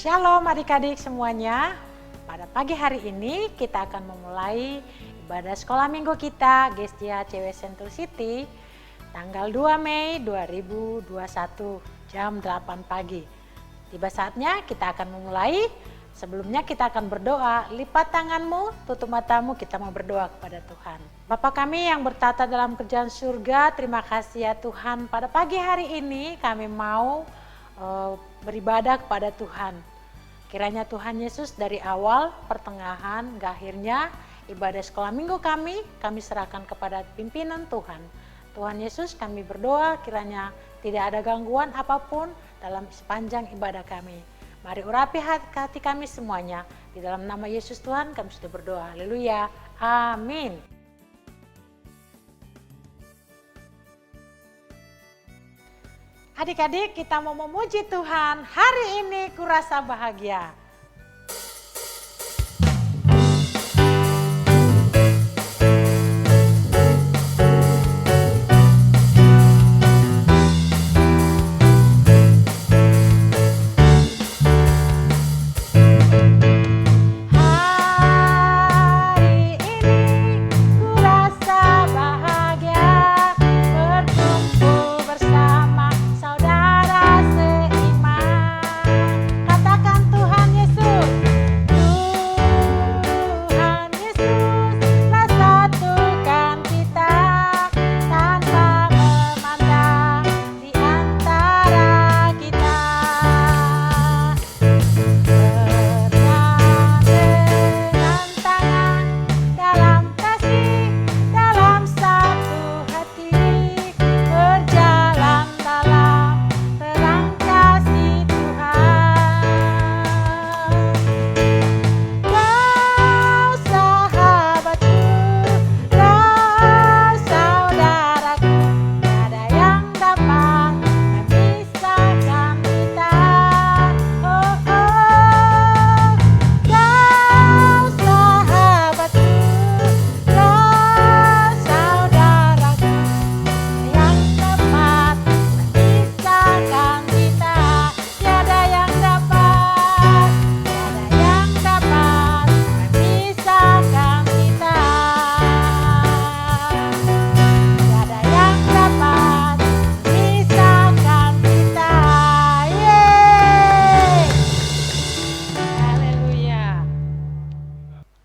Shalom adik-adik semuanya. Pada pagi hari ini kita akan memulai ibadah sekolah minggu kita Gestia CW Sentul City tanggal 2 Mei 2021 jam 8 pagi. Tiba saatnya kita akan memulai. Sebelumnya kita akan berdoa. Lipat tanganmu, tutup matamu, kita mau berdoa kepada Tuhan. Bapa kami yang bertata dalam kerajaan surga, terima kasih ya Tuhan. Pada pagi hari ini kami mau beribadah kepada Tuhan. Kiranya Tuhan Yesus dari awal, pertengahan, hingga akhirnya ibadah sekolah minggu kami serahkan kepada pimpinan Tuhan. Tuhan Yesus, kami berdoa kiranya tidak ada gangguan apapun dalam sepanjang ibadah kami. Mari urapi hati kami semuanya. Di dalam nama Yesus Tuhan kami sudah berdoa. Haleluya. Amin. Adik-adik, kita mau memuji Tuhan. Hari ini kurasa bahagia.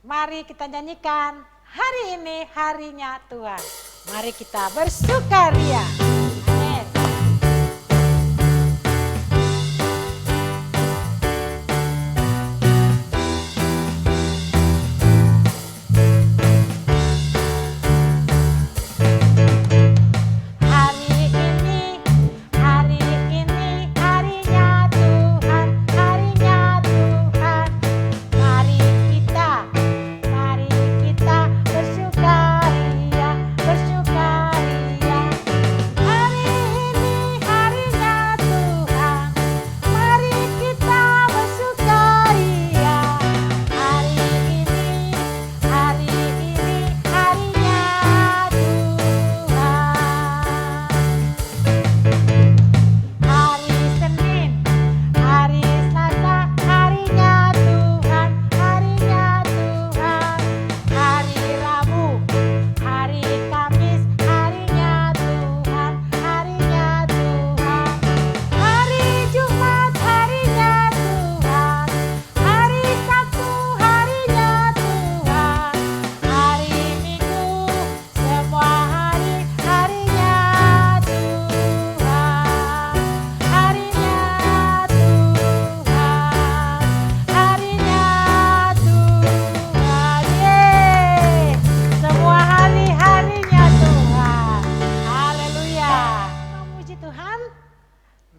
Mari kita nyanyikan, hari ini harinya Tuhan. Mari kita bersukaria. Amin.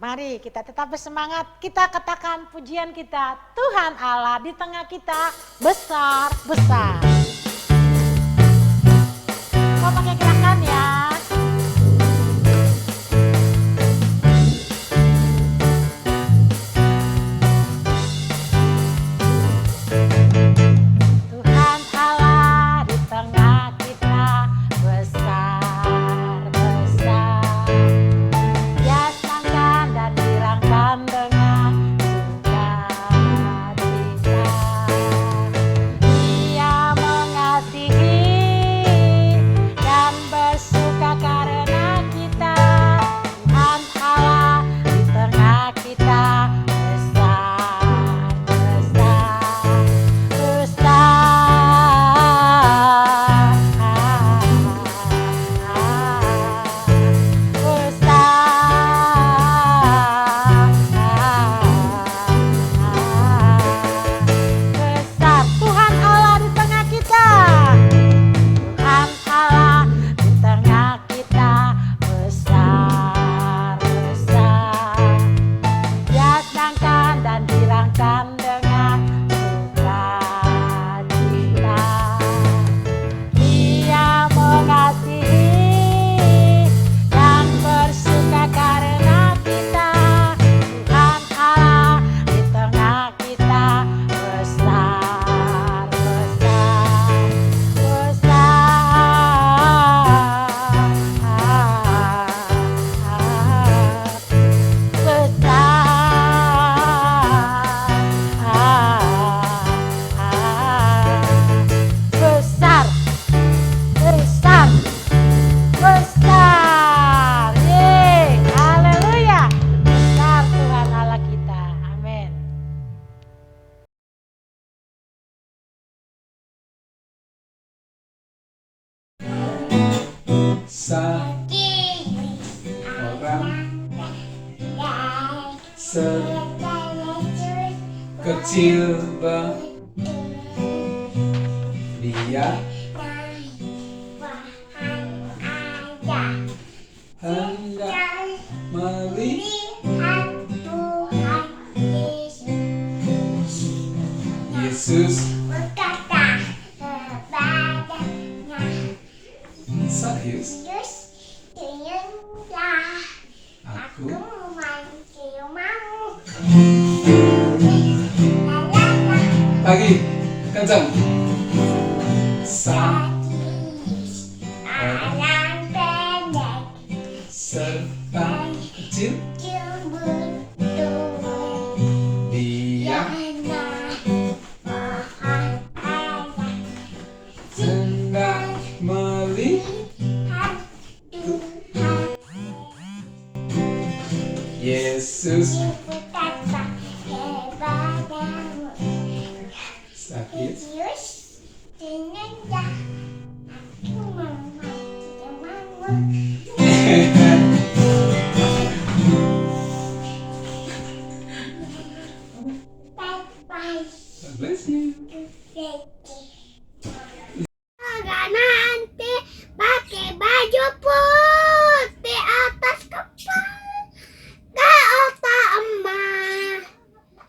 Mari kita tetap bersemangat, kita katakan pujian kita, Tuhan Allah di tengah kita besar-besar. Mau pakai gerakan ya. Tuhan Allah di tengah kita besar-besar. Dia senangkan dan dirangkan dengan suka. kecil dia hendak melihat Yesus berkata kepadanya, Sakyus, senyumlah, aku menciumamu. Lagi, kencang. Sakyus, orang pendek, serta kecil, dia hendak melihat Yesus berkata kepadamu, Sakyus, senyumlah, aku menciumamu. God bless you. Nanti pakai baju putih atas kepala ke otak emas.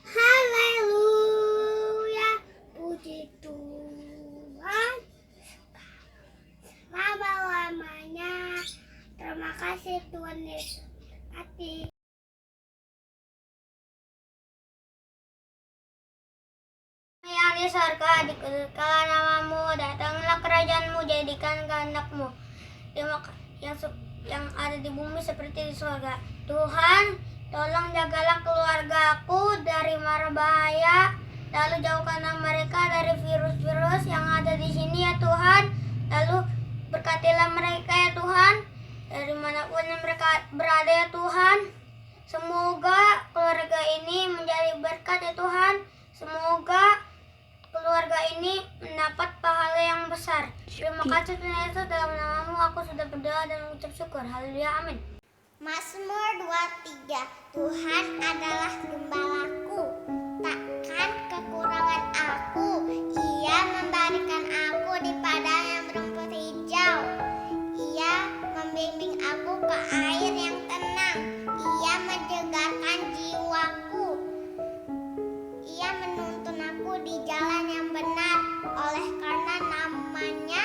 Haleluya, puji Tuhan selama-lamanya. Terima kasih Tuhan Yesus. Hati. Yang di surga, dikuduskanlah namamu, datanglah kerajaanmu, jadikan kehendakmu yang ada di bumi seperti di surga. Tuhan, tolong jagalah keluargaku dari mara bahaya, lalu jauhkanlah mereka dari virus-virus yang ada di sini ya Tuhan. Lalu berkatilah mereka ya Tuhan, dari manapun yang mereka berada ya Tuhan. Semoga keluarga ini menjadi berkat ya Tuhan. Semoga keluarga ini mendapat pahala yang besar. Terima kasih Tuhan Yesus, dalam namamu aku sudah berdoa dan mengucap syukur. Haleluya, amin. Mazmur 23. Tuhan adalah gembalaku, takkan kekurangan aku. Ia memberikan aku di padang yang berumput hijau. Ia membimbing aku ke air yang tenang. Ia menyegarkan jiwaku. Ia menuntun aku di jalan yang benar oleh karena namanya.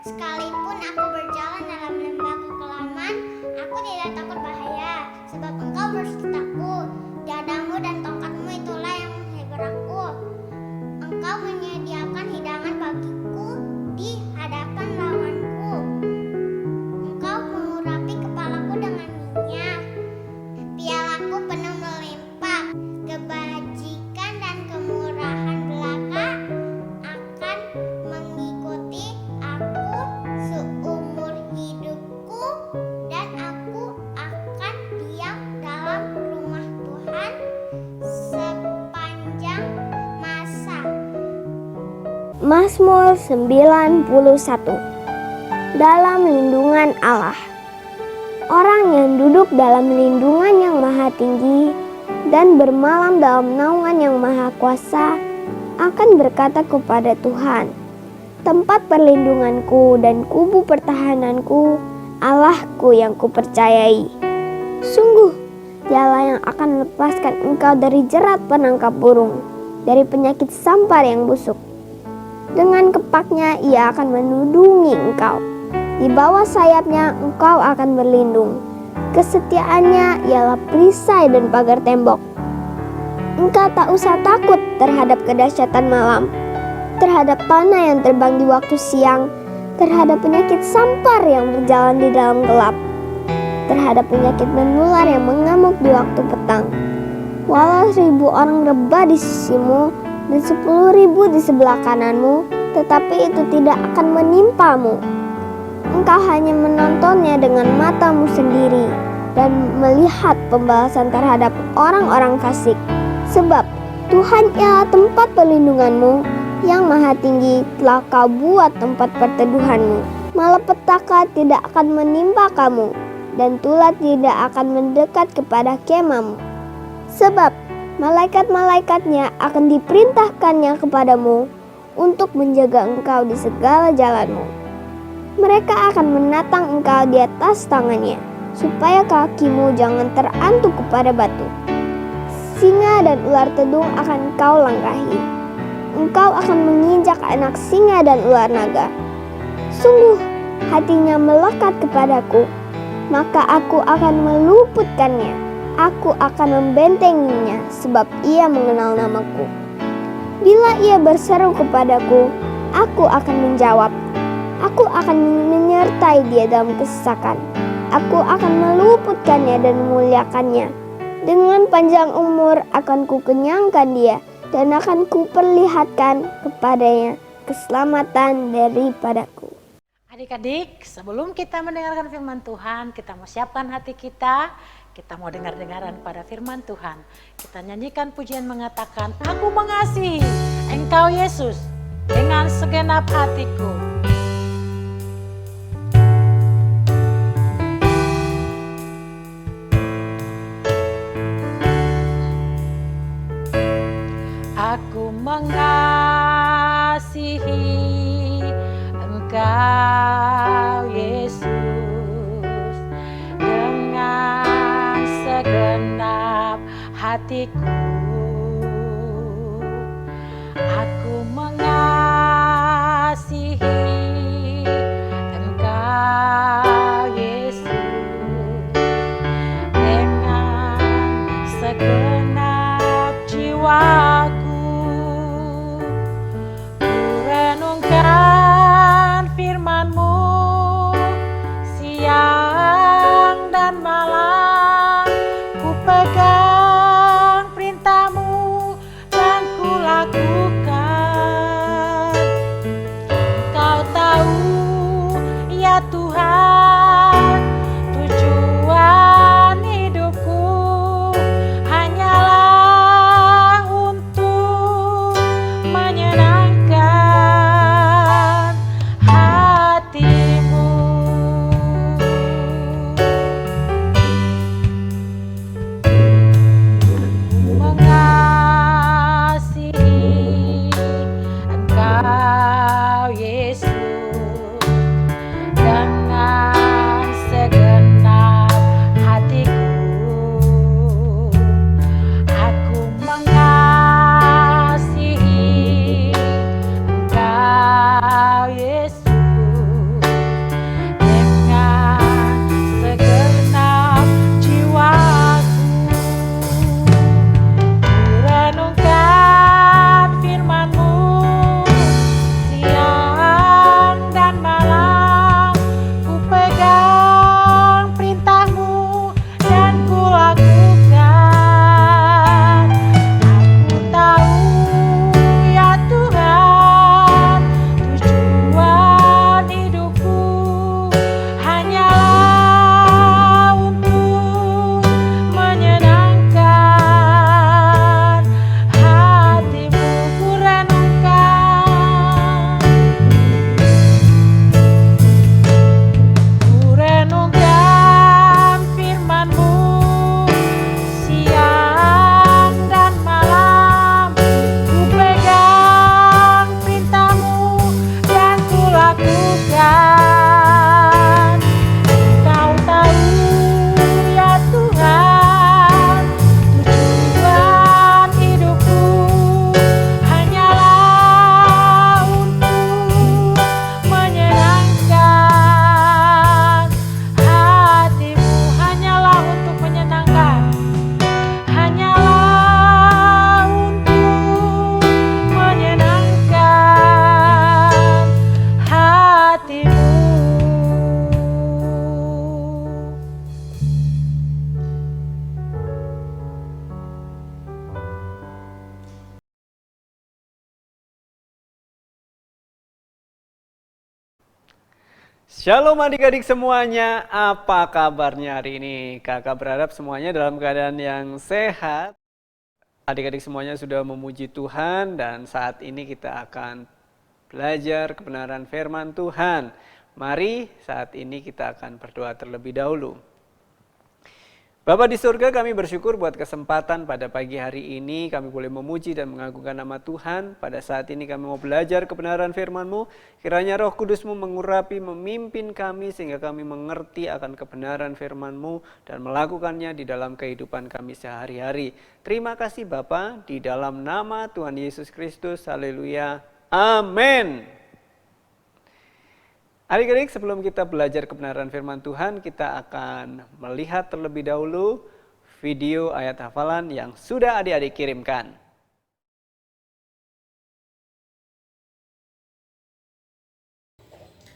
Sekalipun aku berjalan dalam lembah kekelaman, aku tidak takut bahaya, sebab Engkau bersertaku. Jadamu dan tongkatmu itulah yang menghibur aku. Engkau menyediakan hidangan bagiku di hadapan lawanku. Engkau mengurapi kepalaku dengan minyak, pialaku penuh melimpah. Kebajikan dan kemurahan belaka akan mengikuti aku seumur hidupku, dan aku akan diam dalam rumah Tuhan sepanjang masa. Mazmur 91. Dalam lindungan Allah. Orang yang duduk dalam lindungan yang maha tinggi dan bermalam dalam naungan yang maha kuasa akan berkata kepada Tuhan, tempat perlindunganku dan kubu pertahananku, Allahku yang kupercayai. Sungguh, dialah yang akan melepaskan engkau dari jerat penangkap burung, dari penyakit sampar yang busuk. Dengan kepaknya ia akan menudungi engkau. Di bawah sayapnya engkau akan berlindung. Kesetiaannya ialah perisai dan pagar tembok. Engkau tak usah takut terhadap kedahsyatan malam, terhadap panah yang terbang di waktu siang, terhadap penyakit sampar yang berjalan di dalam gelap, terhadap penyakit menular yang mengamuk di waktu petang. Walau 1.000 orang rebah di sisimu dan 10.000 di sebelah kananmu, tetapi itu tidak akan menimpamu. Engkau hanya menontonnya dengan matamu sendiri dan melihat pembalasan terhadap orang-orang fasik. Sebab Tuhan ialah tempat perlindunganmu, yang maha tinggi telah kau buat tempat perteduhanmu. Malapetaka tidak akan menimpa kamu, dan tulah tidak akan mendekat kepada kemahmu. Sebab malaikat-malaikatnya akan diperintahkannya kepadamu untuk menjaga engkau di segala jalanmu. Mereka akan menatang engkau di atas tangannya, supaya kakimu jangan terantuk kepada batu. Singa dan ular tedung akan kau langkahi. Engkau akan menginjak anak singa dan ular naga. Sungguh, hatinya melekat kepadaku, maka aku akan meluputkannya. Aku akan membentenginya, sebab ia mengenal namaku. Bila ia berseru kepadaku, aku akan menjawab. Aku akan menyertai dia dalam kesesakan. Aku akan meluputkannya dan memuliakannya. Dengan panjang umur akan kukenyangkan dia, dan akan kuperlihatkan kepadanya keselamatan daripadaku. Adik-adik, sebelum kita mendengarkan firman Tuhan, kita mau siapkan hati kita. Kita mau dengar-dengaran pada firman Tuhan. Kita nyanyikan pujian mengatakan, aku mengasihi Engkau Yesus dengan segenap hatiku. Aku mengasihi Engkau Yesus dengan segenap hatiku. Aku mengasihi Engkau Yesus dengan segenap jiwaku. Ku renungkan firman-Mu siang dan malam, ku pegang perintah-Mu dan ku lakukan. Kau tahu ya Tuhan, tujuan hidupku hanyalah untuk menyenangkan hati-Mu. Mengasihi Engkau Yesus dengan segenap hatiku. Aku mengasihi Engkau Yesus dengan segenap jiwaku. Ku renungkan firman-Mu siang dan malam, ku pegang perintah-Mu dan ku lakukan. Aku tahu ya Tuhan, tujuan hidupku hanyalah untuk menyenangkan hati-Mu. Ku renungkan firman-Mu siang dan malam, ku pegang perintah-Mu dan ku lakukan. Kau tahu ya Tuhan, tujuan hidupku hanyalah untuk menyenangkan hati-Mu. Hanyalah untuk menyenangkan, hanyalah untuk menyenangkan hati-Mu. Shalom adik-adik semuanya, apa kabarnya hari ini? Kakak berharap semuanya dalam keadaan yang sehat. Adik-adik semuanya sudah memuji Tuhan dan saat ini kita akan belajar kebenaran firman Tuhan. Mari saat ini kita akan berdoa terlebih dahulu. Bapa di surga, kami bersyukur buat kesempatan pada pagi hari ini kami boleh memuji dan mengagungkan nama Tuhan. Pada saat ini kami mau belajar kebenaran firman-Mu. Kiranya Roh Kudus-Mu mengurapi, memimpin kami sehingga kami mengerti akan kebenaran firman-Mu dan melakukannya di dalam kehidupan kami sehari-hari. Terima kasih Bapa, di dalam nama Tuhan Yesus Kristus. Haleluya. Amin. Adik-adik, sebelum kita belajar kebenaran firman Tuhan, kita akan melihat terlebih dahulu video ayat hafalan yang sudah adik-adik kirimkan.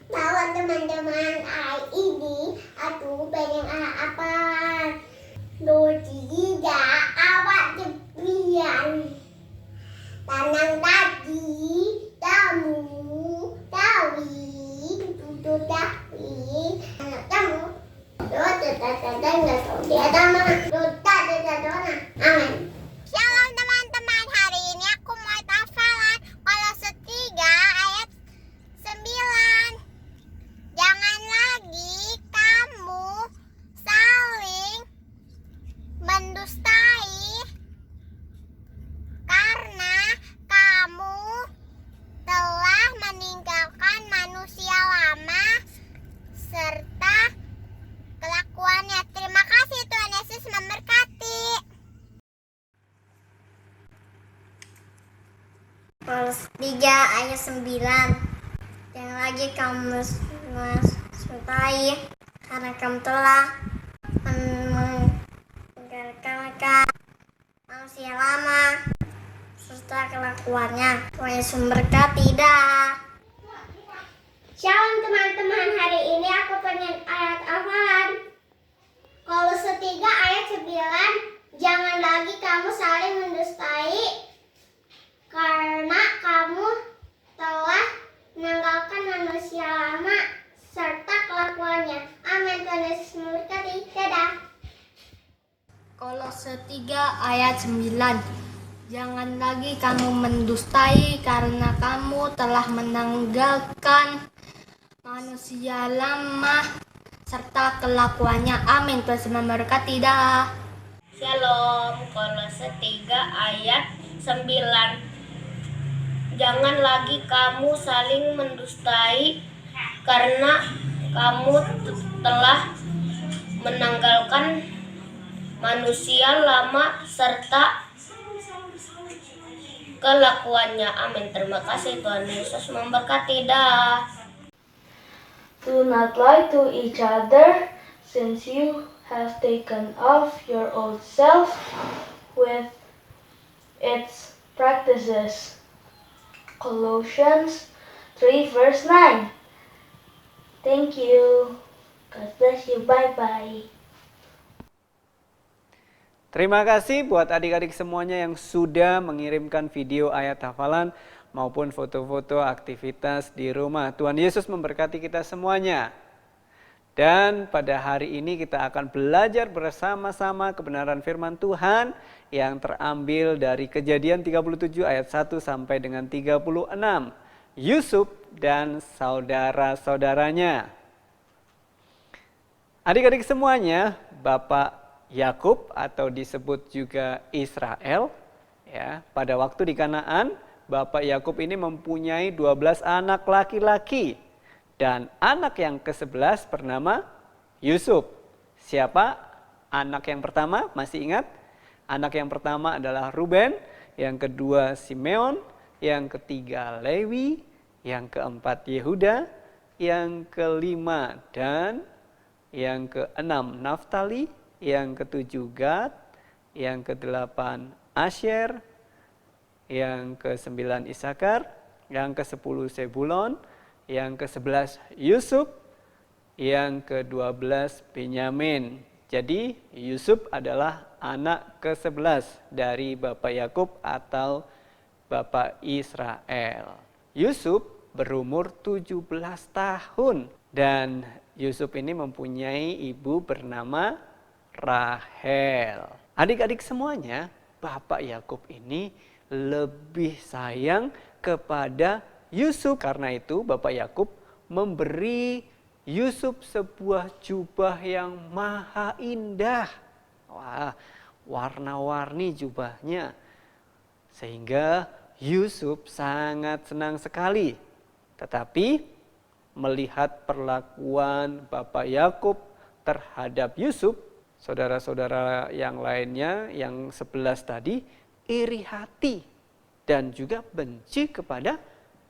Bahwa teman-teman hari ini aku pengen apa? Tiga awak jepian. Tanang tadi, tamu, tawi, duduk dahi, anak tamu. Amin. Shalom teman-teman, hari ini aku mau hafalan Kolose 3 ayat 9. Jangan lagi kamu saling mendustai karena kamu telah meninggalkan manusia lama serta kelakuannya. Terima kasih, Tuhan Yesus memberkati. Kolose 3 ayat 9. Jangan lagi kamu mencintai karena kamu telah meninggalkan manusia lama serta kelakuannya. Tuhan Yesus memberkati. Dah. Shalom teman-teman, hari ini aku pengen ayat hafalan Kolose 3 ayat 9. Jangan lagi kamu saling mendustai karena kamu telah meninggalkan manusia lama serta kelakuannya. Amin. Tuhan Yesus memberkati. Dadah. Kolose 3 ayat 9. Jangan lagi kamu mendustai karena kamu telah meninggalkan manusia lama serta kelakuannya. Amin. Tuhan memberkati. Dah. Shalom, Kolose 3 ayat 9. Jangan lagi kamu saling mendustai karena kamu telah menanggalkan manusia lama serta kelakuannya. Amin. Terima kasih, Tuhan Yesus memberkati. Dah. Do not lie to each other, since you have taken off your old self with its practices. Colossians 3 verse 9. Thank you. God bless you. Bye-bye. Terima kasih buat adik-adik semuanya yang sudah mengirimkan video ayat hafalan maupun foto-foto aktivitas di rumah. Tuhan Yesus memberkati kita semuanya. Dan pada hari ini kita akan belajar bersama-sama kebenaran firman Tuhan yang terambil dari Kejadian 37 ayat 1 sampai dengan 36. Yusuf dan saudara-saudaranya. Adik-adik semuanya, Bapak Yakub atau disebut juga Israel, ya, pada waktu di Kanaan, Bapak Yakub ini mempunyai 12 anak laki-laki. Dan anak yang ke-11 bernama Yusuf. Siapa anak yang pertama? Masih ingat? Anak yang pertama adalah Ruben, yang kedua Simeon, yang ketiga Lewi, yang keempat Yehuda, yang kelima Dan, yang keenam Naftali, yang ketujuh Gad, yang kedelapan Asher, yang ke-9 Isakar, yang ke-10 Sebulon, yang ke-11 Yusuf, yang ke-12 Benyamin. Jadi Yusuf adalah anak ke-11 dari Bapak Yakub atau Bapak Israel. Yusuf berumur 17 tahun dan Yusuf ini mempunyai ibu bernama Rahel. Adik-adik semuanya, Bapak Yakub ini lebih sayang kepada Yusuf. Karena itu Bapak Yakub memberi Yusuf sebuah jubah yang maha indah. Wah, warna-warni jubahnya. Sehingga Yusuf sangat senang sekali. Tetapi melihat perlakuan Bapak Yakub terhadap Yusuf, saudara-saudara yang lainnya yang 11 tadi iri hati dan juga benci kepada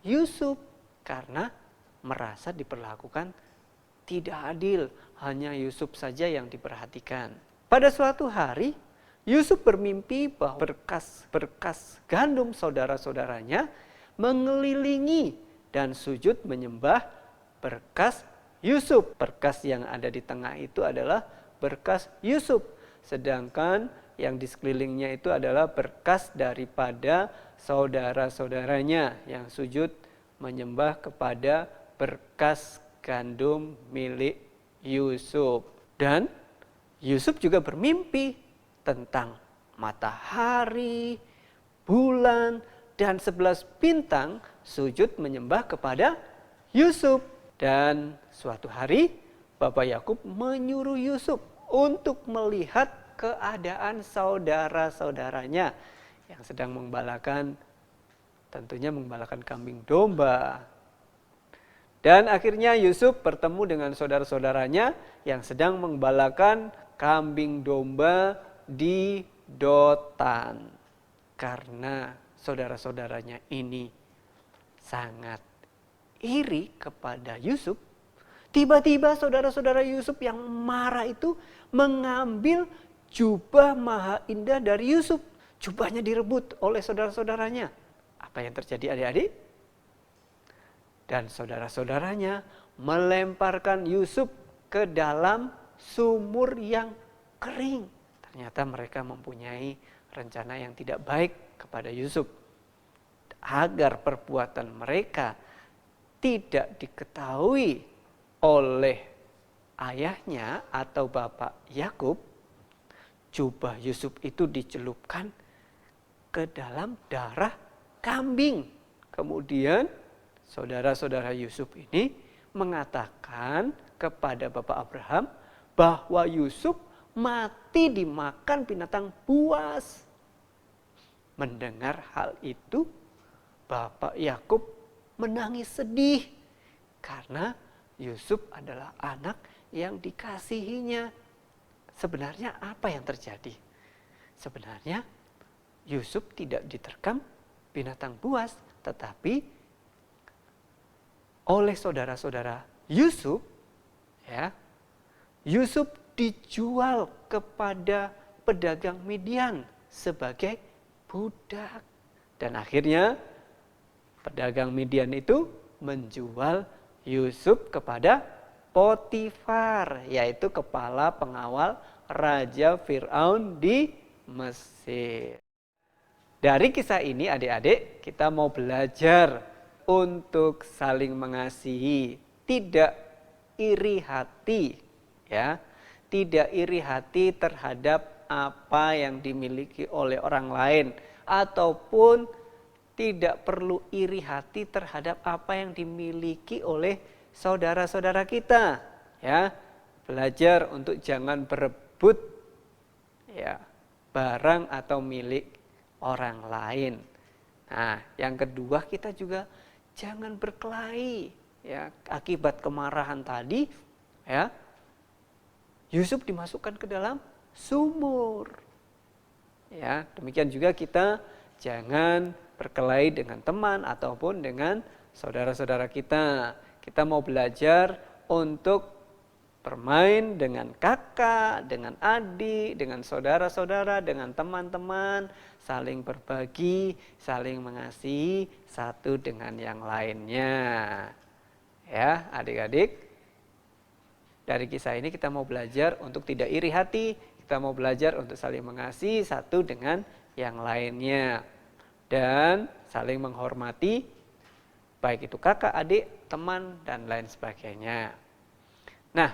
Yusuf karena merasa diperlakukan tidak adil, hanya Yusuf saja yang diperhatikan. Pada suatu hari Yusuf bermimpi bahwa berkas-berkas gandum saudara-saudaranya mengelilingi dan sujud menyembah berkas Yusuf. Berkas yang ada di tengah itu adalah berkas Yusuf. Sedangkan yang di sekelilingnya itu adalah berkas daripada saudara-saudaranya yang sujud menyembah kepada berkas gandum milik Yusuf. Dan Yusuf juga bermimpi tentang matahari, bulan, dan 11 bintang sujud menyembah kepada Yusuf. Dan suatu hari Bapak Yakub menyuruh Yusuf untuk melihat keadaan saudara-saudaranya yang sedang tentunya membalakan kambing domba. Dan akhirnya Yusuf bertemu dengan saudara-saudaranya yang sedang membalakan kambing domba di Dotan. Karena saudara-saudaranya ini sangat iri kepada Yusuf, tiba-tiba saudara-saudara Yusuf yang marah itu mengambil jubah maha indah dari Yusuf. Jubahnya direbut oleh saudara-saudaranya. Apa yang terjadi adik-adik? Dan saudara-saudaranya melemparkan Yusuf ke dalam sumur yang kering. Ternyata mereka mempunyai rencana yang tidak baik kepada Yusuf. Agar perbuatan mereka tidak diketahui oleh ayahnya atau Bapak Yakub, jubah Yusuf itu dicelupkan ke dalam darah kambing. Kemudian saudara-saudara Yusuf ini mengatakan kepada Bapak Abraham bahwa Yusuf mati dimakan binatang buas. Mendengar hal itu, Bapak Yakub menangis sedih karena Yusuf adalah anak yang dikasihinya. Sebenarnya apa yang terjadi? Sebenarnya Yusuf tidak diterkam binatang buas, tetapi oleh saudara-saudara Yusuf, Yusuf dijual kepada pedagang Midian sebagai budak. Dan akhirnya pedagang Midian itu menjual Yusuf kepada Potifar, yaitu kepala pengawal Raja Fir'aun di Mesir. Dari kisah ini adik-adik kita mau belajar untuk saling mengasihi, tidak iri hati, tidak iri hati terhadap apa yang dimiliki oleh orang lain, ataupun tidak perlu iri hati terhadap apa yang dimiliki oleh saudara-saudara kita. Belajar untuk jangan berebut barang atau milik orang lain. Nah, yang kedua kita juga jangan berkelahi. Akibat kemarahan tadi, Yusuf dimasukkan ke dalam sumur. Demikian juga kita jangan berkelahi dengan teman ataupun dengan saudara-saudara kita. Kita mau belajar untuk bermain dengan kakak, dengan adik, dengan saudara-saudara, dengan teman-teman, saling berbagi, saling mengasihi satu dengan yang lainnya. Adik-adik, dari kisah ini kita mau belajar untuk tidak iri hati, kita mau belajar untuk saling mengasihi satu dengan yang lainnya. Dan saling menghormati, baik itu kakak, adik, teman, dan lain sebagainya. Nah,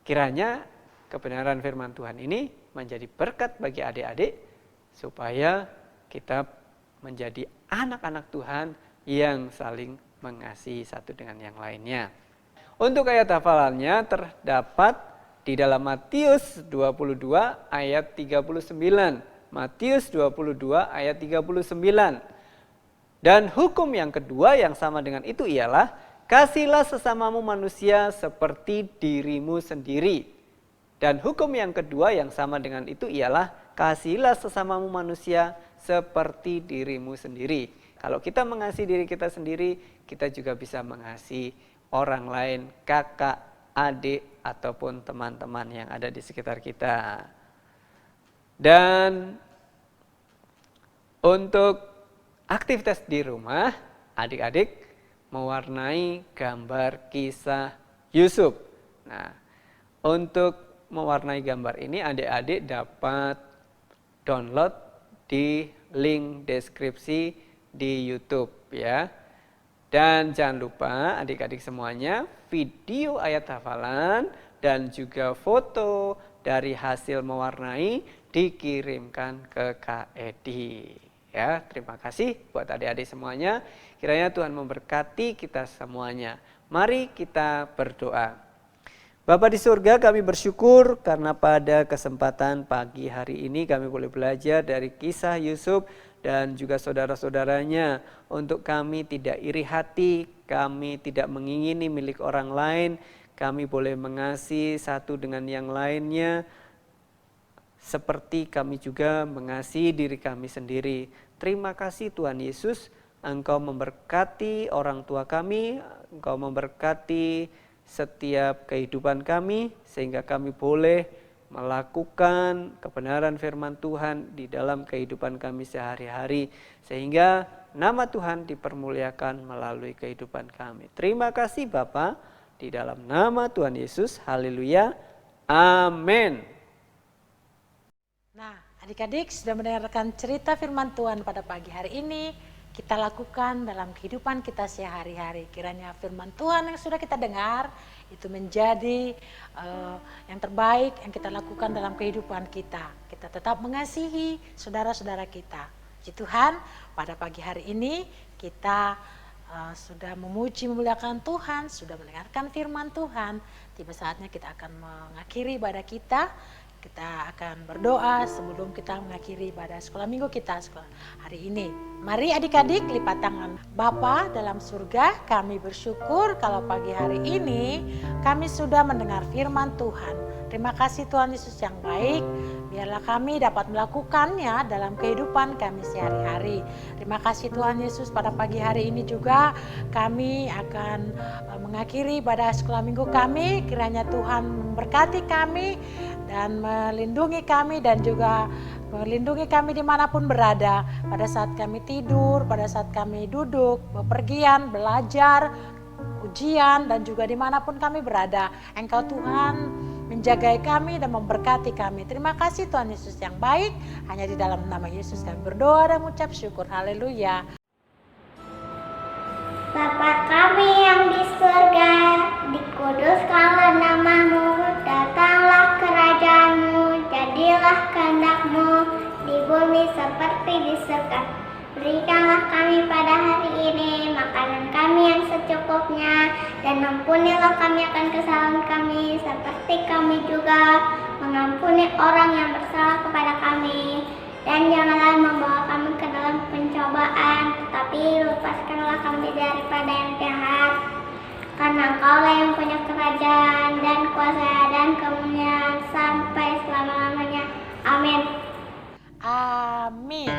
kiranya kebenaran firman Tuhan ini menjadi berkat bagi adik-adik, supaya kita menjadi anak-anak Tuhan yang saling mengasihi satu dengan yang lainnya. Untuk ayat hafalannya terdapat di dalam Matius 22 ayat 39. Matius 22 ayat 39. Dan hukum yang kedua yang sama dengan itu ialah, kasihlah sesamamu manusia seperti dirimu sendiri. Dan hukum yang kedua yang sama dengan itu ialah, kasihilah sesamamu manusia seperti dirimu sendiri. Kalau kita mengasihi diri kita sendiri, kita juga bisa mengasihi orang lain, kakak, adik, ataupun teman-teman yang ada di sekitar kita. Dan untuk aktivitas di rumah, adik-adik mewarnai gambar kisah Yusuf. Nah, untuk mewarnai gambar ini adik-adik dapat download di link deskripsi di YouTube ya. Dan jangan lupa adik-adik semuanya, video ayat hafalan dan juga foto dari hasil mewarnai dikirimkan ke Kak Edi. Ya, terima kasih buat adik-adik semuanya. Kiranya Tuhan memberkati kita semuanya. Mari kita berdoa. Bapa di surga, kami bersyukur karena pada kesempatan pagi hari ini kami boleh belajar dari kisah Yusuf dan juga saudara-saudaranya. Untuk kami tidak iri hati, kami tidak mengingini milik orang lain, kami boleh mengasihi satu dengan yang lainnya, seperti kami juga mengasihi diri kami sendiri. Terima kasih Tuhan Yesus, Engkau memberkati orang tua kami, Engkau memberkati setiap kehidupan kami, sehingga kami boleh melakukan kebenaran firman Tuhan di dalam kehidupan kami sehari-hari, sehingga nama Tuhan dipermuliakan melalui kehidupan kami. Terima kasih Bapa, di dalam nama Tuhan Yesus, haleluya, amin. Nah, adik-adik sudah mendengarkan cerita firman Tuhan pada pagi hari ini. Kita lakukan dalam kehidupan kita sehari-hari. Kiranya firman Tuhan yang sudah kita dengar itu menjadi yang terbaik yang kita lakukan dalam kehidupan kita. Kita tetap mengasihi saudara-saudara kita. Puji Tuhan, pada pagi hari ini kita sudah memuji memuliakan Tuhan, sudah mendengarkan firman Tuhan. Tiba saatnya kita akan mengakhiri ibadah kita. Kita akan berdoa sebelum kita mengakhiri ibadah sekolah minggu kita hari ini. Mari adik-adik lipat tangan. Bapa dalam surga, kami bersyukur kalau pagi hari ini kami sudah mendengar firman Tuhan. Terima kasih Tuhan Yesus yang baik. Biarlah kami dapat melakukannya dalam kehidupan kami sehari-hari. Terima kasih Tuhan Yesus, pada pagi hari ini juga kami akan mengakhiri ibadah sekolah minggu kami. Kiranya Tuhan memberkati kami dan melindungi kami dan juga melindungi kami dimanapun berada. Pada saat kami tidur, pada saat kami duduk, bepergian, belajar, ujian dan juga dimanapun kami berada. Engkau Tuhan menjagai kami dan memberkati kami. Terima kasih Tuhan Yesus yang baik. Hanya di dalam nama Yesus kami berdoa dan mengucap syukur. Haleluya. Bapa kami yang di surga, dikuduskanlah namamu, datanglah kerajaanmu, jadilah kehendak-mu di bumi seperti di surga. Berikanlah kami pada hari ini makanan kami yang secukupnya, dan ampunilah kami akan kesalahan kami, seperti kami juga mengampuni orang yang bersalah kepada kami. Dan janganlah membawa kami ke dalam pencobaan, tetapi lepaskanlah kami daripada yang jahat. Karena Engkaulah yang punya kerajaan dan kuasa dan kemuliaan sampai selama-lamanya. Amin. Amin.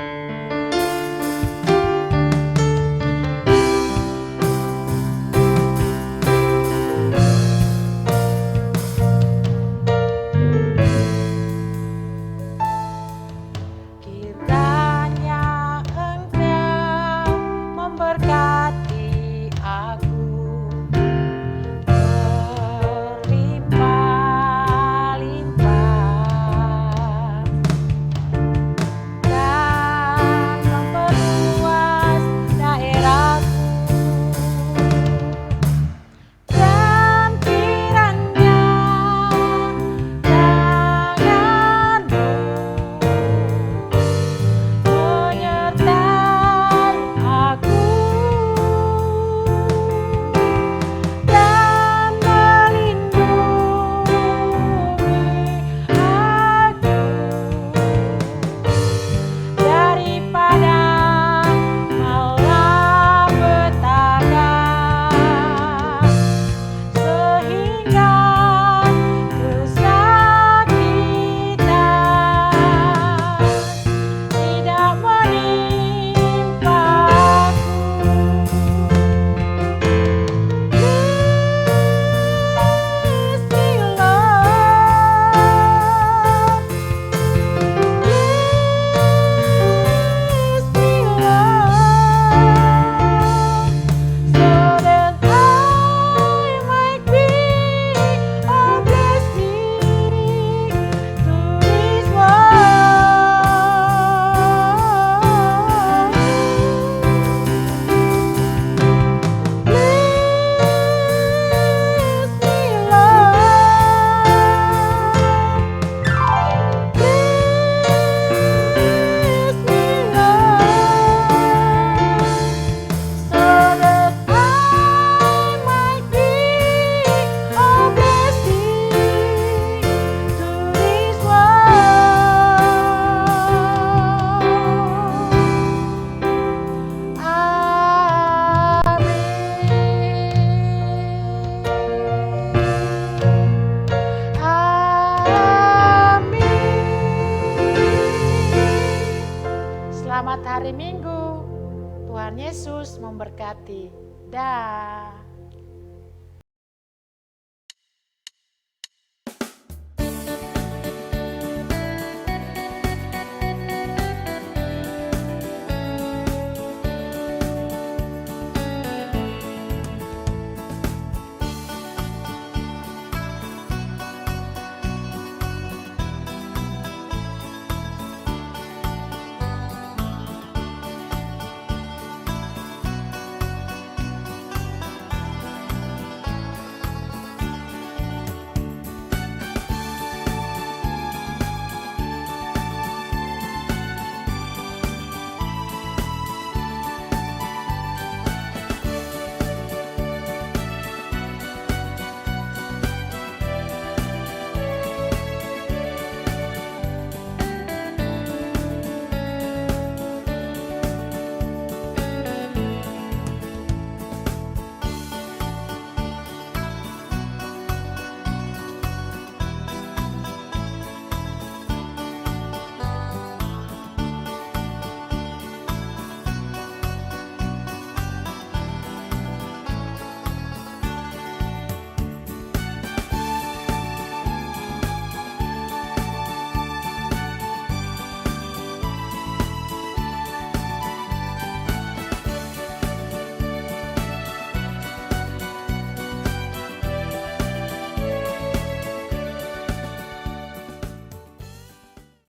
Selamat hari Minggu. Tuhan Yesus memberkati. Dah.